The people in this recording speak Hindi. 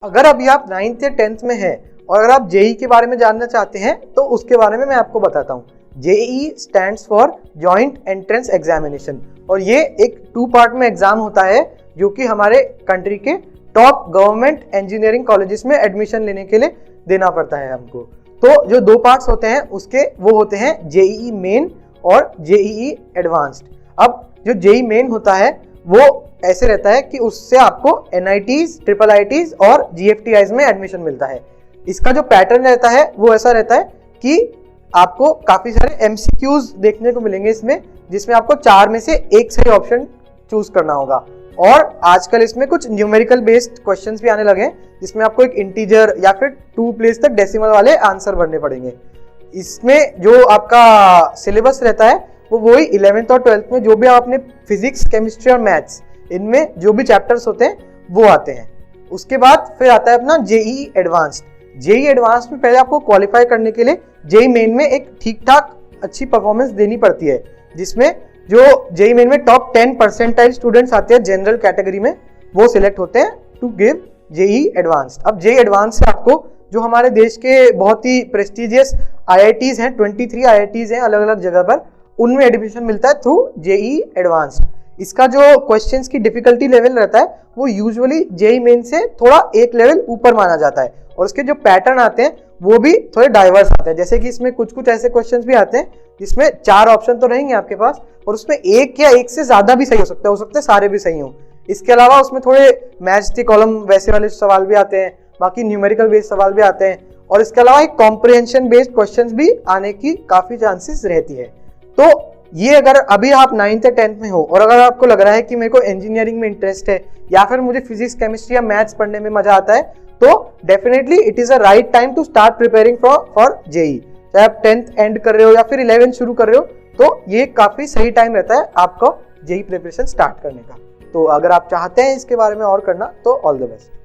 अगर अभी आप 9th या 10th में हैं और अगर आप जेई के बारे में जानना चाहते हैं तो उसके बारे में मैं आपको बताता हूँ। JEE stands for joint entrance examination और ये एक 2 पार्ट में एग्जाम होता है जो कि हमारे कंट्री के टॉप गवर्नमेंट इंजीनियरिंग कॉलेजेस में एडमिशन लेने के लिए देना पड़ता है हमको। तो जो 2 पार्ट्स होते हैं उसके वो होते हैं जेईई मेन और जेईई एडवांस्ड। अब जो जेईई मेन होता है वो ऐसे रहता है कि उससे आपको NITs, IIITs और GFTIs में एडमिशन मिलता है। इसका जो पैटर्न रहता है वो ऐसा रहता है कि आपको काफ़ी सारे MCQs देखने को मिलेंगे इसमें, जिसमें आपको 4 में से एक सही ऑप्शन चूज करना होगा। और आजकल इसमें कुछ न्यूमेरिकल बेस्ड क्वेश्चंस भी आने लगे हैं जिसमें आपको एक इंटीजर या फिर 2 प्लेस तक डेसिमल वाले आंसर भरने पड़ेंगे। इसमें जो आपका सिलेबस रहता है वो वही 11th और 12th में जो भी आपने फिजिक्स, केमिस्ट्री और मैथ्स इनमें जो भी चैप्टर्स होते हैं वो आते हैं। उसके बाद फिर आता है अपना जेईई एडवांस्ड। जेईई एडवांस्ड में पहले आपको क्वालिफाई करने के लिए जेईई मेन में एक ठीक ठाक अच्छी परफॉर्मेंस देनी पड़ती है, जिसमें जो जेईई मेन में टॉप 10 परसेंटाइल स्टूडेंट्स आते हैं जनरल कैटेगरी में, वो सिलेक्ट होते हैं टू गिव जेईई एडवांस्ड। अब जेईई एडवांस्ड से आपको जो हमारे देश के बहुत ही प्रेस्टिजियस IITs हैं, 23 IITs हैं अलग अलग जगह पर, उनमें एडमिशन मिलता है थ्रू जेईई एडवांस्ड। इसका जो क्वेश्चंस की डिफिकल्टी लेवल रहता है वो यूजुअली जेईई मेन से थोड़ा एक लेवल ऊपर माना जाता है और उसके जो पैटर्न आते हैं वो भी थोड़े डाइवर्स आते हैं। जैसे कि इसमें कुछ ऐसे क्वेश्चंस भी आते हैं जिसमें 4 ऑप्शन तो रहेंगे आपके पास और उसमें एक या एक से ज्यादा भी सही हो सकता है सारे भी सही हों। इसके अलावा उसमें थोड़े मैच द कॉलम वैसे वाले सवाल भी आते हैं, बाकी न्यूमेरिकल बेस्ड सवाल भी आते हैं और इसके अलावा एक कॉम्प्रिहेंशन बेस्ड क्वेश्चंस भी आने की काफी चांसेस रहती है। तो ये अगर अभी आप 9th या 10th में हो और अगर आपको लग रहा है कि मेरे को इंजीनियरिंग में इंटरेस्ट है या फिर मुझे फिजिक्स, केमिस्ट्री या मैथ्स पढ़ने में मजा आता है, तो definitely it is a right time to start preparing for JEE. चाहे आप 10th एंड कर रहे हो या फिर 11th शुरू कर रहे हो, तो ये काफी सही टाइम रहता है आपको जेईई प्रिपरेशन स्टार्ट करने का। तो अगर आप चाहते हैं इसके बारे में और करना तो ऑल द बेस्ट।